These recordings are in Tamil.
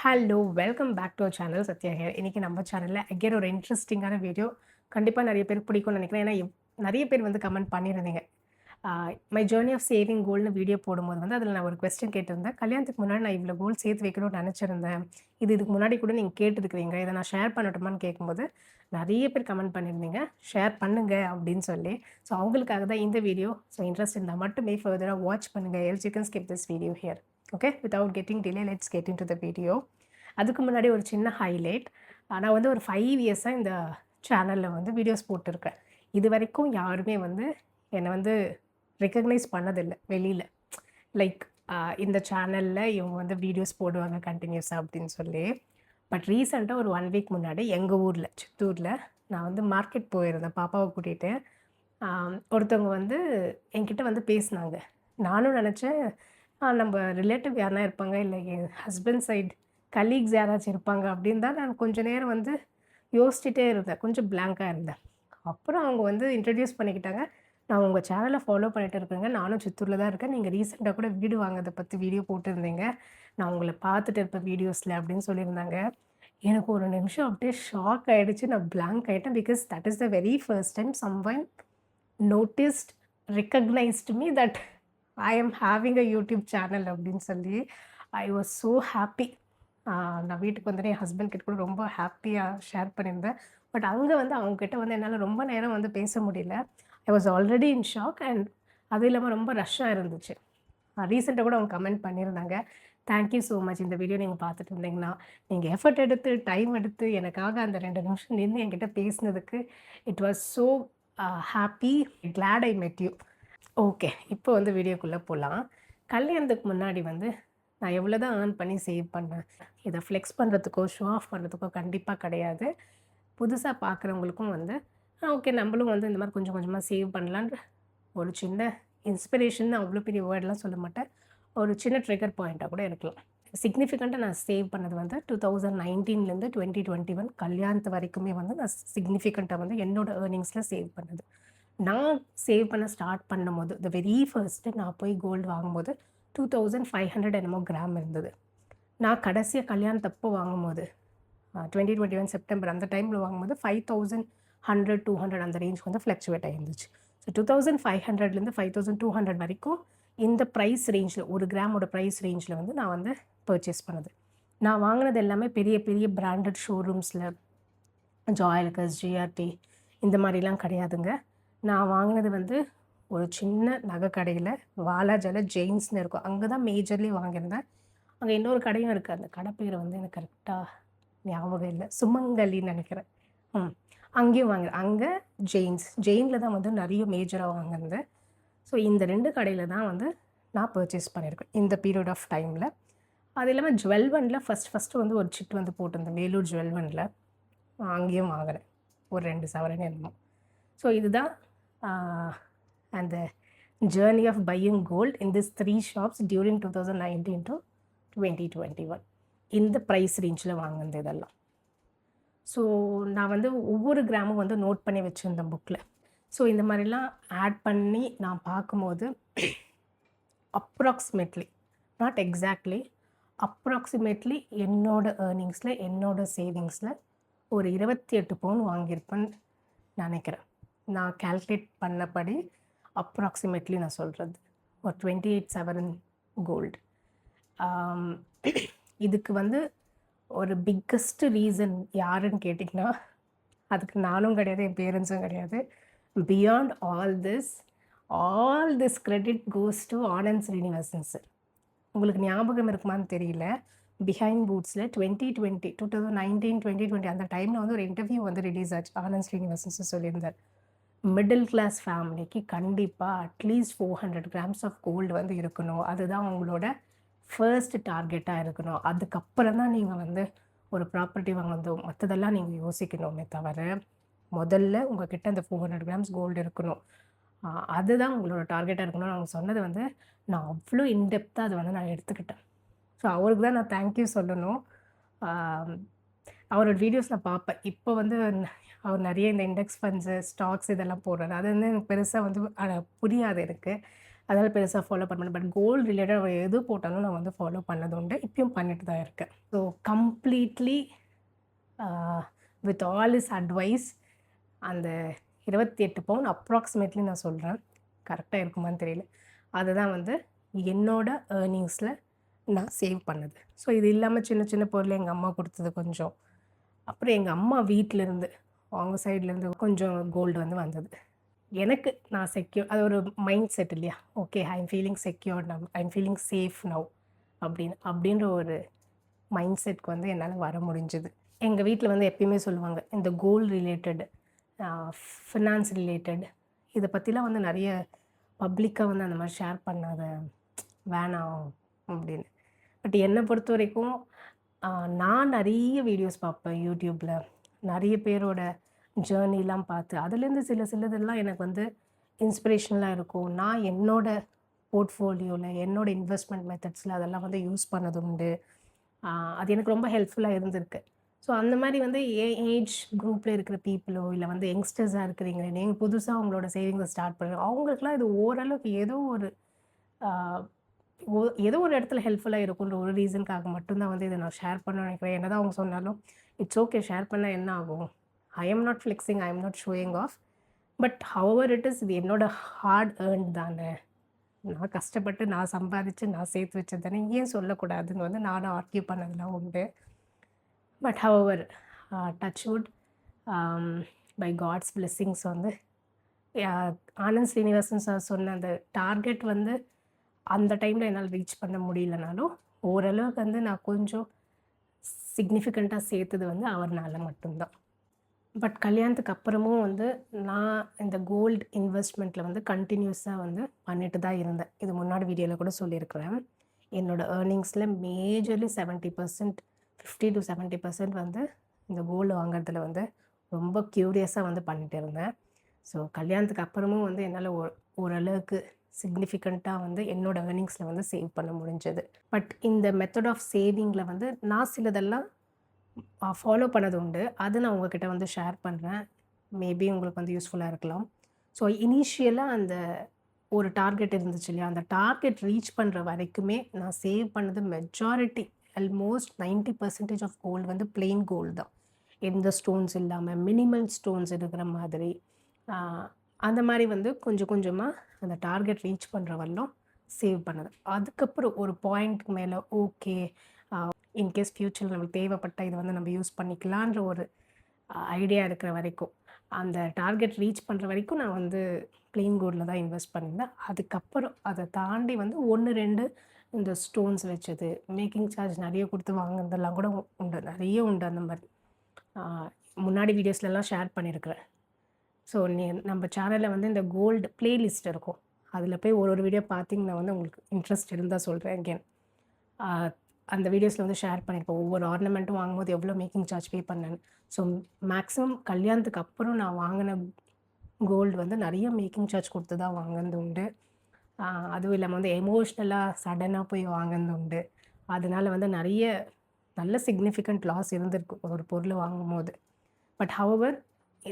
Hello! Welcome back to our channel Sathya here. இன்னைக்கு நம்ம சேனல்ல அகைன் ஒரு இன்ட்ரஸ்டிங்கான வீடியோ. கண்டிப்பா நெறைய பேருக்கு பிடிக்கும்னு நெனைக்கிறேன். ஏன்னா, நெறைய பேர் வந்து கமெண்ட் பண்ணியிருந்தீங்க. Ah my journey of saving கோல்ட்னு வீடியோ போடும்போது வந்து அதில நான் ஒரு கொஸ்டின் கேட்டிருந்தேன். கல்யாணத்துக்கு முன்னாடி நான் இவ்வளோ கோல்ட் சேர்த்து வைக்கணும்னு நெனச்சிருந்தேன். இதுக்கு முன்னாடி கூட நீங்க கேட்டிருக்கிறீங்க. இத நான் ஷேர் பண்ணட்டுமான்னு கேட்கும்போது, நெறைய பேர் கமெண்ட் பண்ணியிருந்தீங்க. ஷேர் பண்ணுங்க அப்படின்னு சொல்லி. ஸோ அவங்களுக்காக தான் இந்த வீடியோ. ஸோ இன்ட்ரெஸ்ட் இருந்தா மட்டுமே ஃபர்தரா வாட்ச் பண்ணுங்க. Else you can skip this video here. Okay. Without getting delay let's get into the video. அதுக்கு முன்னாடி ஒரு சின்ன ஹைலைட். நான் வந்து ஒரு 5 இயர்ஸா இந்த சேனல்ல வந்து வீடியோஸ் போட்டுருக்கேன். இதுவரைக்கும் யாருமே வந்து என்ன வந்து ரெகக்னைஸ் பண்ணதில்ல வெளியில. லைக் இந்த சேனல்ல இவங்க வந்து வீடியோஸ் போடுவாங்க கன்டினியூஸா அப்படின்னு சொல்லி. பட் ரீசென்ட்டா ஒரு 1 வீக் முன்னாடி எங்க ஊர்ல, சித்தூர்ல நான் வந்து மார்க்கெட் போயிருந்தேன் பாப்பாவ கூட்டிட்டு. ஒருத்தவங்க வந்து என்கிட்ட வந்து பேசினாங்க. நானும் நெனச்சேன், நம்ப ரிலேட்டிவ் யாருனா இருப்பாங்க, இல்ல என் ஹஸ்பண்ட் சைட் கலீக்ஸ் யாராச்சும் இருப்பாங்க அப்படின்னு தான் நான் கொஞ்ச நேரம் வந்து யோசிச்சுட்டே இருந்தேன். கொஞ்சம் பிளாங்க்கா இருந்தேன். அப்புறம் அவங்க வந்து இன்ட்ரோடியூஸ் பண்ணிக்கிட்டாங்க. "நான் உங்க சேனல ஃபாலோ பண்ணிட்டு இருக்கேங்க. நானும் சித்தூர்ல தான் இருக்கேன். நீங்க ரீசென்ட்டா கூட வீடு வாங்குறத பத்தி வீடியோ போட்டிருந்தீங்க. நான் உங்கள பார்த்துட்டு இருப்பேன் வீடியோஸ்ல" அப்படின்னு சொல்லியிருந்தாங்க. எனக்கு ஒரு நிமிஷம் அப்படியே ஷாக் ஆயிடுச்சு. நான் பிளாங்க் ஆயிட்டேன். Because that is the very first time someone noticed, recognised me that I am having a YouTube channel அப்படின்னு சொல்லி. I was so happy. நான் வீட்டுக்கு வந்தோனே என் ஹஸ்பண்ட் கிட்ட கூட ரொம்ப ஹேப்பியா ஷேர் பண்ணியிருந்தேன். பட் அங்க வந்து அவங்க கிட்ட வந்து என்னால ரொம்ப நேரம் வந்து பேச முடியல. I was already in shock and அதுவும் இல்லாம ரொம்ப ரஷ்ஷா இருந்துச்சு. ரீசென்ட்டா கூட அவங்க கமெண்ட் பண்ணியிருந்தாங்க. Thank you so much. இந்த வீடியோ நீங்க பார்த்துட்டு இருந்தீங்கன்னா, நீங்க எஃபோர்ட் எடுத்து, டைம் எடுத்து எனக்காக அந்த 2 நிமிஷம் நின்னு என்கிட்ட பேசினதுக்கு it was so happy. Claude ஐ மெட் யூ. ஓகே. இப்போ வந்து வீடியோக்குள்ள போலாம். கல்யாணத்துக்கு முன்னாடி வந்து நான் எவ்வளோ தான் ஏர்ன் பண்ணி சேவ் பண்ணேன். இத ஃப்ளெக்ஸ் பண்றதுக்கோ, ஷோ ஆஃப் பண்றதுக்கோ கண்டிப்பா கிடையாது. புதுசா பார்க்குறவங்களுக்கும் வந்து, ஓகே நம்மளும் வந்து இந்த மாரி கொஞ்சம் கொஞ்சமா சேவ் பண்ணலான்ற ஒரு சின்ன இன்ஸ்பிரேஷன் அவ்வளோ பெரிய வேர்ட்லாம் சொல்ல மாட்டேன். ஒரு சின்ன ட்ரிகர் பாயிண்ட்டா கூட இருக்கலாம். சிக்னிஃபிகன்ட்டா நான் சேவ் பண்ணது வந்து 2019லேருந்து 2021 கல்யாணத்து வரைக்குமே வந்து நான் சிக்னிஃபிகன்ட்டா வந்து என்னோட ஏர்னிங்ஸ்ல சேவ் பண்ணது. நான் சேவ் பண்ண ஸ்டார்ட் பண்ணும்போது, த வெரி ஃபர்ஸ்ட்டு நான் போய் கோல்டு வாங்கும்போது 2500 என்னமோ கிராம் இருந்தது. நான் கடைசியா கல்யாணத்தப்போ வாங்கும்போது 2021 செப்டம்பர் அந்த டைம்ல வாங்கும்போது 5100, 200 அந்த ரேஞ்ச் வந்து ஃப்ளக்சுவேட் ஆயிருந்துச்சு. ஸோ 2500லேருந்து 5200 வரைக்கும் இந்த பிரைஸ் ரேஞ்ச்ல 1 கிராமோட பிரைஸ் ரேஞ்ச்ல வந்து நான் வந்து பர்ச்சேஸ் பண்ணது. நான் வாங்குனது எல்லாமே பெரிய பெரிய பிராண்டட் ஷோரூம்ஸ்ல ஜாய்-ஆலுகாஸ், ஜிஆர்டி இந்த மாரிலாம் கிடையாதுங்க. நான் வாங்குனது வந்து ஒரு சின்ன நகை கடையில வாலாஜால ஜெயின்ஸ்ன்னு இருக்கும். அங்க தான் மேஜர்லி வாங்கியிருந்தேன். அங்க இன்னொரு கடையும் இருக்கு. அந்த கடை பேரு வந்து எனக்கு கரெக்ட்டா ஞாபகம் இல்ல. சுமங்கலின்னு நெனைக்கிறேன். ம். அங்கேயும் வாங்குனேன். அங்க ஜெயின்ஸ். ஜெயின்ல தான் வந்து நெறைய மேஜரா வாங்குனது. ஸோ இந்த 2 கடையில தான் வந்து நான் பர்ச்சேஸ் பண்ணியிருக்கேன். இந்த பீரியட் ஆஃப் டைம்ல. அது இல்லாம ஜுவல் ஒன்ல ஃபர்ஸ்ட்டு வந்து ஒரு சிட் வந்து போட்டிருந்தேன். வேலூர் ஜுவல் ஒன்ல. அங்கேயும் வாங்குனேன். ஒரு 2 சவரன் என்னமோ. ஸோ இதுதான் ஆ அந்த journey of buying gold in this 3 shops during 2019 to 2021. இந்த பிரைஸ் ரேஞ்ச்ல வாங்குனது இதெல்லாம். ஸோ நான் வந்து ஒவ்வொரு கிராமும் வந்து நோட் பண்ணி வச்சிருந்தேன் புக்ல. ஸோ இந்த மாரிலாம் ஆட் பண்ணி நான் பார்க்கும்போது அப்ராக்ஸிமேட்லி, நாட் எக்ஸாக்ட்லி, அப்ராக்ஸிமேட்லி என்னோட ஏர்னிங்ஸ்ல, என்னோட சேவிங்ஸ்ல ஒரு 28 பவுன் வாங்கியிருப்பேன்னு நெனைக்கிறேன். நான் கால்குலேட் பண்ணபடி அப்ராக்ஸிமேட்லி நான் சொல்றது. ஒரு 28 சவரன் கோல்டு. ஆம், இதுக்கு வந்து ஒரு பிக்கஸ்ட் ரீசன் யாருன்னு கேட்டிங்கன்னா, அதுக்கு நானும் கிடையாது, என் பேரண்ட்ஸும் கிடையாது. Beyond all this credit goes to Anand Srinivasan sir. உங்களுக்கு ஞாபகம் இருக்குமான்னு தெரியல. பிஹைண்ட் பூட்ஸ்ல 2020 2019, 2020 அந்த டைம்ல வந்து ஒரு இன்டர்வியூ வந்து ரிலீஸ் ஆச்சு. ஆனந்த் ஸ்ரீனிவாசன் சார் சொல்லியிருந்தார். மிடில் கிளாஸ் ஃபேமிலிக்கு கண்டிப்பா அட்லீஸ்ட் 400 கிராம்ஸ் ஆஃப் கோல்டு வந்து இருக்கணும். அதுதான் உங்களோட ஃபர்ஸ்ட் டார்கெட்டா இருக்கணும். அதுக்கப்புறம் தான் நீங்க வந்து ஒரு ப்ராப்பர்ட்டி வாங்குறதோ, மத்ததெல்லாம் நீங்க யோசிக்கணுமே தவிர, முதல்ல உங்ககிட்ட அந்த 400 கிராம்ஸ் கோல்டு இருக்கணும். அ அதுதான் உங்களோட டார்கெட்டா இருக்கணும்னு அவங்க சொன்னது வந்து, நான் அவ்ளோ இன்டெப்த்தா அத வந்து நான் எடுத்துக்கிட்டேன். ஸோ அவருக்கு தான் நான் தேங்க் யூ சொல்லணும். ஆம், அவரோட வீடியோஸ் நான் பார்ப்பேன். இப்போ வந்து அவர் நெறைய இந்த இண்டெக்ஸ் ஃபண்ட்ஸு, ஸ்டாக்ஸ் இதெல்லாம் போடுறாரு. அது வந்து எனக்கு பெருசா வந்து புரியாது எனக்கு. அதனால் பெருசா ஃபாலோ பண்ண மாட்டேன். பட் கோல்டு ரிலேட்டட் அவ எது போட்டாலும் நான் வந்து ஃபாலோ பண்ணது உண்டு. இப்பயும் பண்ணிட்டு தான் இருக்கேன். So completely with all his advice அந்த 28 பவுன் அப்ராக்சிமேட்லி நான் சொல்றேன். கரெக்ட்டா இருக்குமான்னு தெரியல. அதுதான் வந்து என்னோட ஏர்னிங்ஸில் நான் சேவ் பண்ணது. ஸோ இது இல்லாம சின்ன சின்ன பொருள் எங்க அம்மா குடுத்தது கொஞ்சம். அப்புறம் எங்க அம்மா வீட்லருந்து, அவங்க சைட்லேருந்து கொஞ்சம் கோல்டு வந்து வந்தது. எனக்கு நான் அது ஒரு மைண்ட் செட் இல்லையா? Okay I am feeling secured now. I am feeling safe now அப்படின்ற ஒரு மைண்ட் செட்க்கு வந்து என்னால வர முடிஞ்சது. எங்க வீட்ல வந்து எப்பயுமே சொல்லுவாங்க, இந்த கோல்ட் ரிலேட்டட், ஃபினான்ஸ் ரிலேட்டட் இத பத்திலாம் வந்து நெறைய பப்ளிக்கா வந்து அந்த மாரி ஷேர் பண்ணாத, வேணாம் அப்படின்னு. பட் என்ன பொறுத்தவரைக்கும் நான் நெறைய வீடியோஸ் பார்ப்பேன் யூடியூப்ல. நெறைய பேரோட ஜர்னிலாம் பார்த்து, அதுலேருந்து சிலதெல்லாம் எனக்கு வந்து இன்ஸ்பிரேஷனலா இருக்கும். நான் என்னோட போர்ட்ஃபோலியோல, என்னோட இன்வெஸ்ட்மெண்ட் மெத்தட்ஸ்ல அதெல்லாம் வந்து யூஸ் பண்ணது உண்டு. அது எனக்கு ரொம்ப ஹெல்ப்ஃபுல்லா இருந்திருக்கு. ஸோ அந்த மாரி வந்து என் ஏஜ் குரூப்ல இருக்கிற பீப்பிளோ, இல்ல வந்து யங்ஸ்டர்ஸா இருக்கிறீங்க, நீங்க புதுசா உங்களோட சேவிங்ஸ ஸ்டார்ட் பண்ணுங்க. அவங்களுக்குலாம் இது ஓரளவுக்கு ஆ ஒ ஏதோ ஒரு இடத்துல ஹெல்ப்ஃபுல்லா இருக்குன்ற ஒரு ரீசனுக்காக மட்டும் தான் வந்து இத நான் ஷேர் பண்ணணும்னு நினைக்கிறேன். என்னதான் அவங்க சொன்னாலும், இட்ஸ் ஓகே ஷேர் பண்ணா என்ன ஆகும்? I am not flexing, I am not showing off. But however it is, இது என்னோட ஹார்ட் ஏர்ன்ட் தானே. நான் கஷ்டப்பட்டு, நான் சம்பாதிச்சு, நான் சேர்த்து வச்சது தானே. ஏன் சொல்லக்கூடாதுன்னு வந்து நானும் ஆர்கியூ பண்ணதெல்லாம் உண்டு. But however touch wood, by God's blessings வந்து ஆனந்த் ஸ்ரீனிவாசன் சார் சொன்ன அந்த டார்கெட் வந்து அந்த டைமில் என்னால் ரீச் பண்ண முடியலனாலும், ஓரளவுக்கு வந்து நான் கொஞ்சம் சிக்னிஃபிகண்ட்டாக சேர்த்தது வந்து அவர்னால மட்டும்தான். பட் கல்யாணத்துக்கு அப்புறமும் வந்து நான் இந்த கோல்டு இன்வெஸ்ட்மெண்ட்டில் வந்து கன்டினியூஸாக வந்து பண்ணிட்டு தான் இருந்தேன். இது முன்னாடி வீடியோவில் கூட சொல்லியிருக்கிறேன். என்னோட ஏர்னிங்ஸில் மேஜர்லி 70%, 50-70% வந்து இந்த கோல்டு வாங்குறதுல வந்து ரொம்ப க்யூரியஸாக வந்து பண்ணிட்டு இருந்தேன். ஸோ கல்யாணத்துக்கு அப்புறமும் வந்து என்னால் ஓரளவுக்கு சிக்னிஃபிகண்ட்டாக வந்து என்னோட ஏர்னிங்ஸில் வந்து சேவ் பண்ண முடிஞ்சது. பட் இந்த மெத்தட் ஆஃப் சேவிங்கில் வந்து நான் சிலதெல்லாம் ஃபாலோ பண்ணது உண்டு. அது நான் உங்ககிட்ட வந்து ஷேர் பண்ணுறேன். மேபி உங்களுக்கு வந்து யூஸ்ஃபுல்லாக இருக்கலாம். ஸோ இனிஷியலாக அந்த ஒரு டார்கெட் இருந்துச்சு இல்லையா? அந்த டார்கெட் ரீச் பண்ணுற வரைக்குமே நான் சேவ் பண்ணது மெஜாரிட்டி ஆல்மோஸ்ட் 90% ஆஃப் கோல்டு வந்து பிளெயின் கோல்டு தான். எந்த ஸ்டோன்ஸ் இல்லாம, மினிமல் ஸ்டோன்ஸ் இருக்கிற மாதிரி. அந்த மாரி வந்து கொஞ்சம் கொஞ்சமாக அந்த டார்கெட் ரீச் பண்ணுற வரலும் சேவ் பண்ணது. அதுக்கப்புறம் ஒரு பாயிண்ட்க்கு மேலே ஓகே, இன்கேஸ் ஃப்யூச்சரில் நமக்கு தேவைப்பட்டால் இதை வந்து நம்ம யூஸ் பண்ணிக்கலான்ற ஒரு ஐடியா இருக்கிற வரைக்கும், அந்த டார்கெட் ரீச் பண்ணுற வரைக்கும் நான் வந்து பிளெயின் கோல்டில் தான் இன்வெஸ்ட் பண்ணியிருந்தேன். அதுக்கப்புறம் அதை தாண்டி வந்து 1, 2 இந்த ஸ்டோன்ஸ் வச்சது, மேக்கிங் சார்ஜ் நிறைய கொடுத்து வாங்குறதெல்லாம் கூட உண்டு. நிறைய உண்டு அந்த மாதிரி. முன்னாடி வீடியோஸ்லலாம் ஷேர் பண்ணியிருக்கிறேன். ஸோ நம்ம சேனலில் வந்து இந்த கோல்டு பிளேலிஸ்ட் இருக்கும். அதில் போய் ஒரு வீடியோ பார்த்தீங்கன்னா வந்து உங்களுக்கு இன்ட்ரெஸ்ட் இருந்தால் சொல்கிறேன் அகெயின். அந்த வீடியோஸில் வந்து ஷேர் பண்ணியிருப்பேன். ஒவ்வொரு ஆர்னமெண்ட்டும் வாங்கும்போது எவ்வளோ மேக்கிங் சார்ஜ் பே பண்ணேன்னு. ஸோ மேக்ஸிமம் கல்யாணத்துக்கு அப்புறம் நான் வாங்கின கோல்டு வந்து நிறைய மேக்கிங் சார்ஜ் கொடுத்து தான் வாங்கினது உண்டு. அதுவும் இல்லாமல் வந்து எமோஷ்னலாக சடனாக போய் வாங்கினது உண்டு. அதனால வந்து நல்ல சிக்னிஃபிகண்ட் லாஸ் இருந்திருக்கு ஒரு பொருள் வாங்கும்போது. பட் ஹவெவர்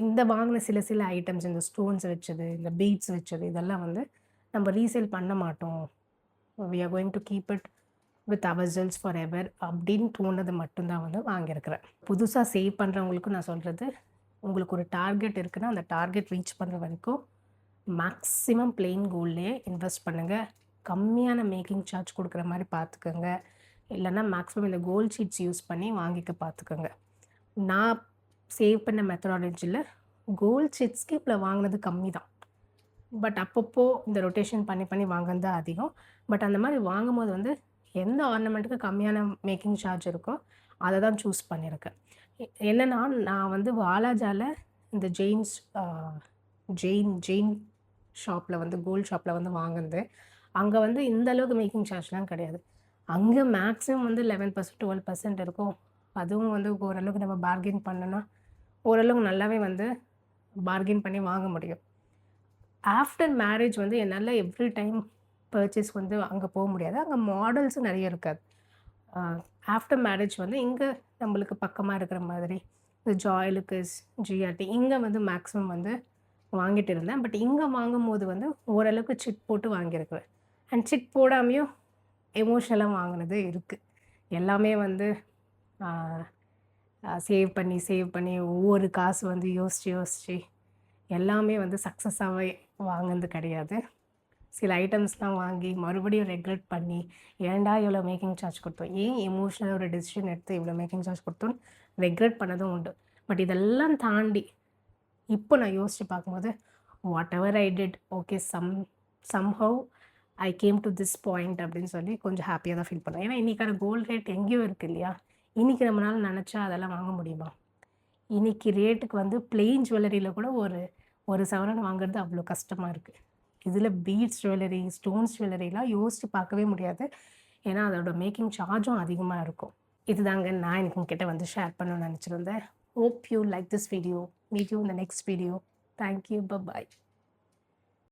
இந்த வாங்கின சில ஐட்டம்ஸ், இந்த ஸ்டோன்ஸ் வச்சது, இந்த பீட்ஸ் வச்சது, இதெல்லாம் வந்து நம்ம ரீசேல் பண்ண மாட்டோம். We are going to keep it with ourselves forever அப்படின்னு தோணுது மட்டும்தான் வந்து வாங்கியிருக்கிறேன். புதுசாக சேவ் பண்ணுறவங்களுக்கும் நான் சொல்கிறது, உங்களுக்கு ஒரு டார்கெட் இருக்குன்னா அந்த டார்கெட் ரீச் பண்ணுற வரைக்கும் மேக்ஸிமம் பிளெயின் கோல்ட்லேயே இன்வெஸ்ட் பண்ணுங்கள். கம்மியான மேக்கிங் சார்ஜ் கொடுக்குற மாதிரி பார்த்துக்கோங்க. இல்லைன்னா மேக்ஸிமம் இந்த கோல்ட் ஷீட்ஸ் யூஸ் பண்ணி வாங்கிக்க பார்த்துக்கோங்க. நான் சேவ் பண்ண மெத்தடாலஜியில் கோல்ட் ஷீட்ஸ்க்கு இப்போ வாங்கினது கம்மி தான். பட் அப்பப்போ இந்த ரொட்டேஷன் பண்ணி வாங்கினது தான் அதிகம். பட் அந்த மாதிரி வாங்கும்போது வந்து எந்த ஆர்னமெண்ட்டுக்கு கம்மியான மேக்கிங் சார்ஜ் இருக்கோ அதை தான் சூஸ் பண்ணியிருக்கேன். என்னென்னா நான் வந்து வாலாஜாவில் இந்த ஜெயின் ஷாப்பில் வந்து கோல்ட் ஷாப்பில் வந்து வாங்கினது. அங்கே வந்து இந்த அளவுக்கு மேக்கிங் சார்ஜ்லாம் கிடையாது. அங்கே மேக்ஸிமம் வந்து 11%, 12% இருக்கும். அதுவும் வந்து ஓரளவுக்கு நம்ம பார்கெயின் பண்ணோன்னா ஓரளவுக்கு நல்லாவே வந்து பார்கெயின் பண்ணி வாங்க முடியும். ஆஃப்டர் மேரேஜ் வந்து என்னால் எவ்ரி டைம் பர்ச்சேஸ் வந்து அங்கே போக முடியாது. அங்கே மாடல்ஸும் நிறைய இருக்காது. ஆஃப்டர் மேரேஜ் வந்து இங்கே நம்மளுக்கு பக்கமாக இருக்கிற மாதிரி இந்த ஜாய் லுக்காஸ், ஜிஆர்டி இங்கே வந்து மேக்ஸிமம் வந்து வாங்கிட்டு இருந்தேன். பட் இங்க வாங்கும்போது வந்து ஓரளவுக்கு சிட் போட்டு வாங்கியிருக்கிறேன். அண்ட் சிட் போடாமயும் எமோஷனலா வாங்குனது இருக்கு. எல்லாமே வந்து ஆ சேவ் பண்ணி ஒவ்வொரு காசு வந்து யோசிச்சு எல்லாமே வந்து சக்ஸஸாவே வாங்குனது கிடையாது. சில ஐட்டம்ஸ்லாம் வாங்கி மறுபடியும் ரெக்ரெட் பண்ணி, ஏன்டா இவ்வளோ மேக்கிங் சார்ஜ் குடுத்தோம்? ஏன் எமோஷனலா ஒரு டிசிஷன் எடுத்து இவ்வளோ மேக்கிங் சார்ஜ் குடுத்தோம்ன்னு ரெக்ரெட் பண்ணதும் உண்டு. பட் இதெல்லாம் தாண்டி இப்போ நான் யோசிச்சு பார்க்கும்போது, what ever I did okay somehow I came do this point அப்படின்னு சொல்லி கொஞ்சம் ஹேப்பியா தான் ஃபீல் பண்ணேன். ஏன்னா இன்னைக்கான கோல்ட் ரேட் எங்கேயோ இருக்கு இல்லையா? இன்னைக்கு நம்மளால நெனச்சா அதெல்லாம் வாங்க முடியுமா? இன்னைக்கு ரேட்டுக்கு வந்து பிளெயின் ஜுவல்லரியில கூட ஒரு சவரன் வாங்குறது அவ்வளோ கஷ்டமா இருக்கு. இதில பீட்ஸ் ஜுவல்லரி, ஸ்டோன்ஸ் ஜுவல்லரிலாம் யோசிச்சு பார்க்கவே முடியாது. ஏன்னா அதோட மேக்கிங் சார்ஜும் அதிகமா இருக்கும். இதுதாங்க நான் இன்னைக்கு உங்ககிட்ட வந்து ஷேர் பண்ணணும்னு நெனச்சிருந்தேன். Hope you like this video. Meet you in the next video. Thank you. Bye.